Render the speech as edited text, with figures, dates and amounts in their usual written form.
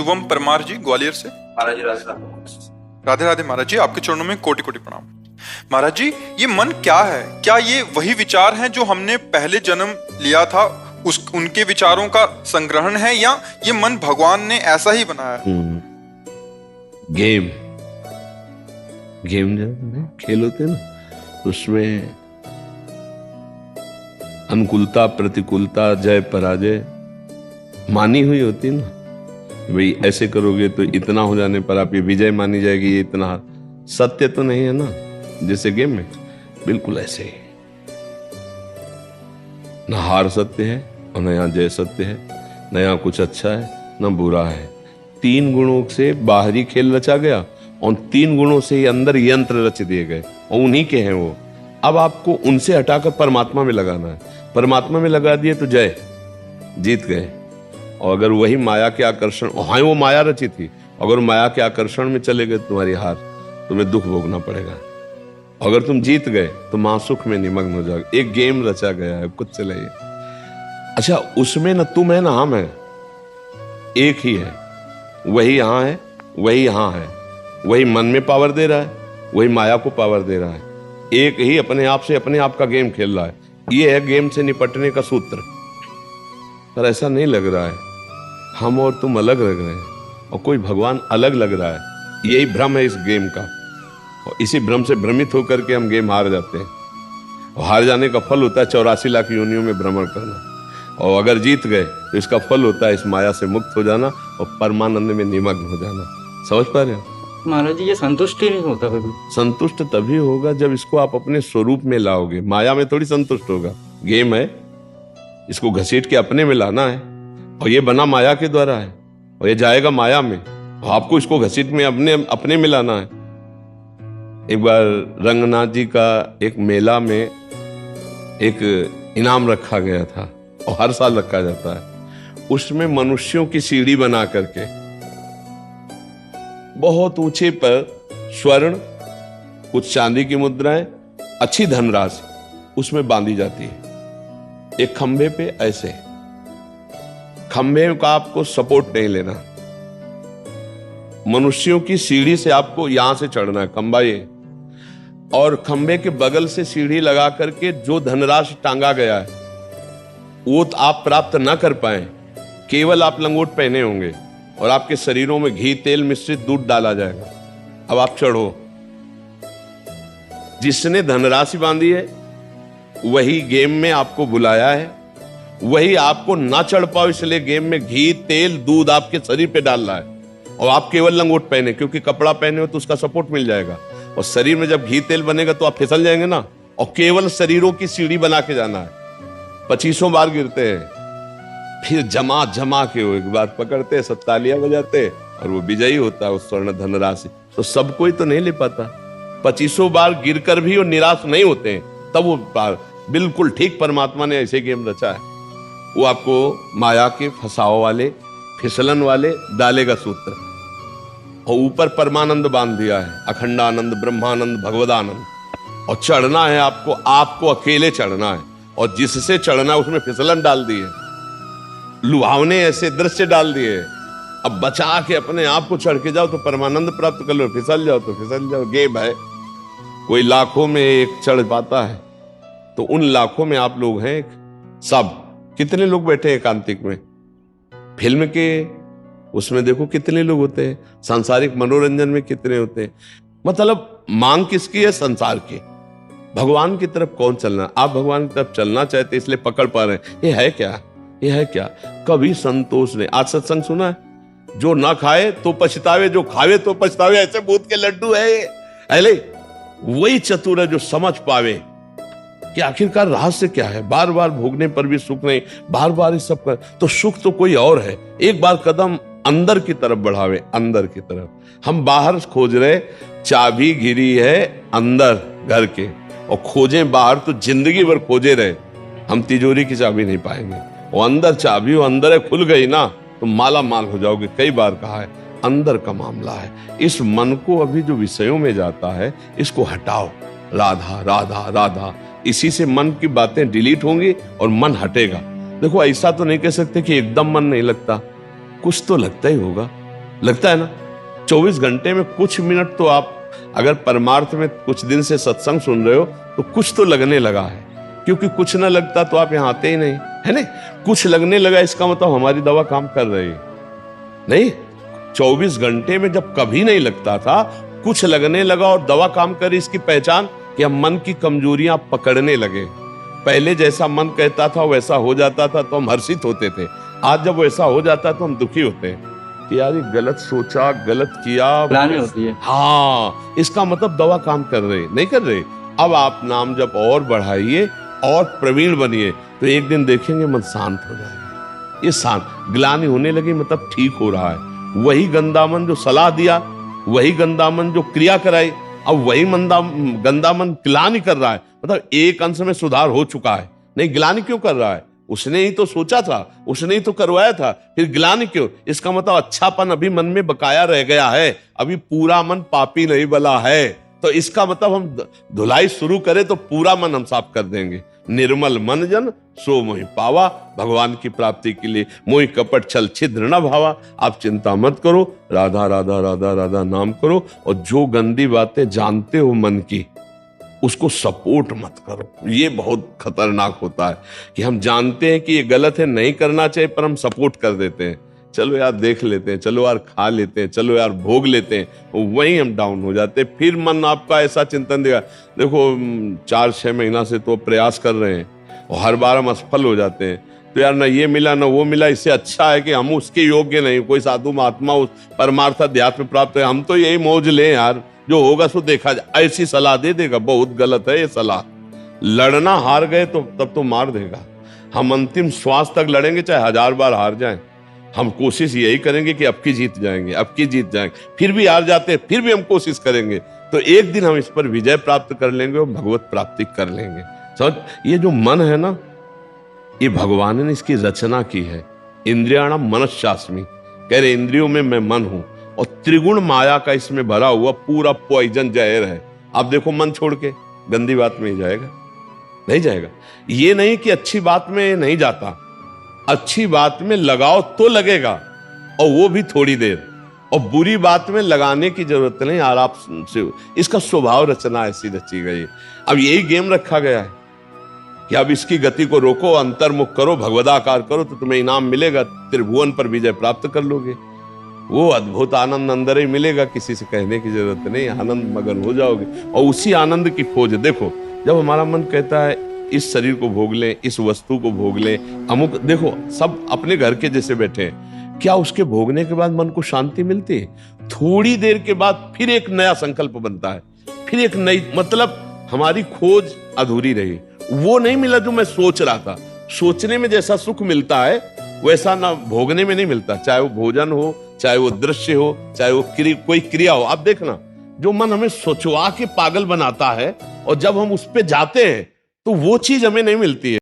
शुभम परमार जी ग्वालियर से। महाराज जी राधे राधे महाराज जी, आपके चरणों में कोटि कोटि प्रणाम। महाराज जी, ये मन क्या है? क्या ये वही विचार हैं जो हमने पहले जन्म लिया था उनके विचारों का संग्रहण है, या ये मन भगवान ने ऐसा ही बनाया है? गेम जब खेल होते हैं ना, उसमें अनुकूलता प्रतिकूलता जय पराजय मानी हुई होती है ना। भाई ऐसे करोगे तो इतना हो जाने पर आप ये विजय मानी जाएगी, ये इतना। सत्य तो नहीं है ना, जैसे गेम में बिल्कुल ऐसे ही न हार सत्य है और न यहाँ जय सत्य है, न यहाँ कुछ अच्छा है न बुरा है। 3 गुणों से बाहरी खेल रचा गया और 3 गुणों से ही अंदर यंत्र रच दिए गए और उन्हीं के हैं वो। अब आपको उनसे हटाकर परमात्मा में लगाना है। परमात्मा में लगा दिए तो जय, जीत गए। और अगर वही माया के आकर्षण, हाँ वो माया रची थी, अगर माया के आकर्षण में चले गए तुम्हारी हार, तुम्हें दुख भोगना पड़ेगा। अगर तुम जीत गए तो महासुख में निमग्न हो जाओगे। एक गेम रचा गया है, कुछ चलाइए। अच्छा, उसमें ना तुम है ना हम है, एक ही है। वही यहां है, वही यहां है, वही मन में पावर दे रहा है, वही माया को पावर दे रहा है। एक ही अपने आप से अपने आप का गेम खेल रहा है। ये है गेम से निपटने का सूत्र। पर ऐसा नहीं लग रहा है, हम और तुम अलग लग रहे हैं और कोई भगवान अलग लग रहा है। यही भ्रम है इस गेम का, और इसी भ्रम से भ्रमित होकर के हम गेम हार जाते हैं। और हार जाने का फल होता है 84 लाख योनियों में भ्रमण करना, और अगर जीत गए तो इसका फल होता है इस माया से मुक्त हो जाना और परमानंद में निमग्न हो जाना। समझ पा रहे हो महाराज जी? ये संतुष्ट ही नहीं होता कभी। संतुष्ट तभी होगा जब इसको आप अपने स्वरूप में लाओगे। माया में थोड़ी संतुष्ट होगा। गेम है, इसको घसीट के अपने में लाना है, और ये बना माया के द्वारा है और ये जाएगा माया में, और आपको इसको घसीट में अपने में लाना है। एक बार रंगनाथ जी का एक मेला में एक इनाम रखा गया था, और हर साल रखा जाता है। उसमें मनुष्यों की सीढ़ी बना करके बहुत ऊंचे पर स्वर्ण, कुछ चांदी की मुद्राएं, अच्छी धनराशि उसमें बांधी जाती है। एक खंभे पे ऐसे, खंभे का आपको सपोर्ट नहीं लेना, मनुष्यों की सीढ़ी से आपको यहां से चढ़ना है, खंभा ये, और खंभे के बगल से सीढ़ी लगा करके जो धनराशि टांगा गया है वो आप प्राप्त ना कर पाए। केवल आप लंगोट पहने होंगे और आपके शरीरों में घी तेल मिश्रित दूध डाला जाएगा। अब आप चढ़ो। जिसने धनराशि बांधी है वही गेम में आपको बुलाया है, वही आपको ना चढ़ पाओ इसलिए गेम में घी तेल दूध आपके शरीर पे डाल रहा है, और आप केवल लंगोट पहने, क्योंकि कपड़ा पहने हो तो उसका सपोर्ट मिल जाएगा, और शरीर में जब घी तेल बनेगा तो आप फिसल जाएंगे ना। और केवल शरीरों की सीढ़ी बना के जाना है। 25 बार गिरते हैं, फिर जमा जमा के वो एक बार पकड़ते, सब तालियां बजाते, और वो विजयी होता है उस स्वर्ण धनराशि। तो सब कोई तो नहीं ले पाता। 25 बार गिरकर भी वो निराश नहीं होते हैं, तब वो बिल्कुल ठीक परमात्मा ने ऐसे गेम रचा है। वो आपको माया के फसाव वाले, फिसलन वाले डालेगा सूत्र, और ऊपर परमानंद बांध दिया है, अखंडानंद ब्रह्मानंद भगवदानंद। और चढ़ना है आपको अकेले चढ़ना है, और जिससे चढ़ना है उसमें फिसलन डाल दी है, लुभावने ऐसे दृश्य डाल दिए। अब बचा के अपने आप को चढ़ के जाओ तो परमानंद प्राप्त कर लो, फिसल जाओ तो फिसल जाओ। गेम है, कोई लाखों में एक चढ़ पाता है, तो उन लाखों में आप लोग हैं। सब कितने लोग बैठे हैं एकांतिक में? फिल्म के उसमें देखो कितने लोग होते हैं, सांसारिक मनोरंजन में कितने होते हैं। मतलब मांग किसकी है? संसार की। भगवान की तरफ कौन चलना? आप भगवान की तरफ चलना चाहते इसलिए पकड़ पा रहे हैं। ये है क्या? ये है क्या? कभी संतोष ने, आज सत्संग सुना है, जो ना खाए तो पछतावे, जो खावे तो पछतावे, ऐसे भूत के लड्डू है ये। वही चतुर है जो समझ पावे कि आखिरकार रहस्य क्या है। बार बार भोगने पर भी सुख नहीं, बार बार इस सब कर, तो सुख तो कोई और है। एक बार कदम अंदर की तरफ बढ़ावे, अंदर की तरफ। हम खोज रहे, चाबी गिरी है अंदर घर के, और खोजें बाहर तो जिंदगी भर खोजे रहे, हम तिजोरी की चाबी नहीं पाएंगे। वो अंदर चाबी, वो अंदर है, खुल गई ना तो माला माल हो जाओगे। कई बार कहा है, अंदर का मामला है। इस मन को अभी जो विषयों में जाता है इसको हटाओ। राधा राधा राधा, इसी से मन की बातें डिलीट होंगी और मन हटेगा। देखो ऐसा तो नहीं कह सकते कि एकदम मन नहीं लगता, कुछ तो लगता ही होगा। लगता है ना? 24 घंटे में कुछ मिनट तो आप अगर परमार्थ में कुछ दिन से सत्संग सुन रहे हो तो कुछ तो लगने लगा है, क्योंकि कुछ ना लगता तो आप यहाँ आते ही नहीं, है ना? कुछ लगने लगा, इसका मतलब हमारी दवा काम कर रही है। नहीं, 24 घंटे में जब कभी नहीं लगता था, कुछ लगने लगा और दवा काम कर, इसकी पहचान कि हम मन की कमजोरियां पकड़ने लगे। पहले जैसा मन कहता था वैसा हो जाता था तो हम हर्षित होते थे, आज जब वैसा हो जाता तो हम दुखी होते हैं कि यार ये गलत सोचा, गलत किया, ग्लानि होती है। हाँ, इसका मतलब दवा काम कर रही नहीं कर रही। अब आप नाम जब और बढ़ाइए और प्रवीण बनिए तो एक दिन देखेंगे मन शांत हो जाएगा। ये शांत ग्लानि होने लगी मतलब ठीक हो रहा है। वही गंदा मन जो सलाह दिया, वही गंदा मन जो क्रिया कराई, अब वही गंदा मन ग्लानि कर रहा है, मतलब एक अंश में सुधार हो चुका है। नहीं, ग्लानि क्यों कर रहा है? उसने ही तो सोचा था, उसने ही तो करवाया था, फिर ग्लानि क्यों? इसका मतलब अच्छापन अभी मन में बकाया रह गया है, अभी पूरा मन पापी नहीं बला है। तो इसका मतलब हम धुलाई शुरू करें तो पूरा मन हम साफ कर देंगे। निर्मल मन जन सो मोहि पावा, भगवान की प्राप्ति के लिए मोहि कपट छल छिद्र न भावा। आप चिंता मत करो, राधा राधा राधा राधा नाम करो, और जो गंदी बातें जानते हो मन की उसको सपोर्ट मत करो। ये बहुत खतरनाक होता है कि हम जानते हैं कि ये गलत है, नहीं करना चाहिए, पर हम सपोर्ट कर देते हैं। चलो यार देख लेते हैं, चलो यार खा लेते हैं, चलो यार भोग लेते हैं, वहीं हम डाउन हो जाते हैं। फिर मन आपका ऐसा चिंतन देगा, देखो 4-6 महीना से तो प्रयास कर रहे हैं और हर बार हम असफल हो जाते हैं, तो यार ना ये मिला ना वो मिला, इससे अच्छा है कि हम उसके योग्य नहीं, कोई साधु महात्मा उस परमार्थ अध्यात्म प्राप्त है, हम तो यही मौज लें यार, जो होगा सो देखा जाए। ऐसी सलाह दे देगा, बहुत गलत है ये सलाह। लड़ना हार गए तो तब तो मार देगा। हम अंतिम श्वास तक लड़ेंगे, चाहे 1000 बार हार जाएं, हम कोशिश यही करेंगे कि अब की जीत जाएंगे, अब की जीत जाएंगे। फिर भी हार जाते हैं, फिर भी हम कोशिश करेंगे, तो एक दिन हम इस पर विजय प्राप्त कर लेंगे और भगवत प्राप्ति कर लेंगे। समझ? ये जो मन है ना, ये भगवान ने इसकी रचना की है। इंद्रियाणाम मनश्चास्मि, कह रहे इंद्रियों में मैं मन हूं, और त्रिगुण माया का इसमें भरा हुआ पूरा पॉइजन जहर है। आप देखो मन छोड़ के गंदी बात में ही जाएगा, नहीं जाएगा। ये नहीं कि अच्छी बात में नहीं जाता, अच्छी बात में लगाओ तो लगेगा, और वो भी थोड़ी देर, और बुरी बात में लगाने की जरूरत नहीं, आराम से। इसका स्वभाव रचना ऐसी रची गई। अब यही गेम रखा गया है कि अब इसकी गति को रोको, अंतर्मुख करो, भगवदाकार करो, तो तुम्हें इनाम मिलेगा, त्रिभुवन पर विजय प्राप्त कर लोगे। वो अद्भुत आनंद अंदर ही मिलेगा, किसी से कहने की जरूरत नहीं, आनंद मगन हो जाओगे। और उसी आनंद की खोज, देखो जब हमारा मन कहता है इस शरीर को भोग लें, इस वस्तु को भोग लें, अमुक, देखो सब अपने घर के जैसे बैठे हैं, क्या उसके भोगने के बाद मन को शांति मिलती है? थोड़ी देर के बाद फिर एक नया संकल्प बनता है, फिर एक नई, मतलब हमारी खोज अधूरी रही। वो नहीं मिला जो मैं सोच रहा था। सोचने में जैसा सुख मिलता है वैसा ना भोगने में नहीं मिलता, चाहे वो भोजन हो, चाहे वो दृश्य हो, चाहे वो कोई क्रिया हो। आप देखना, जो मन हमें सोचवा के पागल बनाता है, और जब हम उस पे जाते हैं तो वो चीज हमें नहीं मिलती है।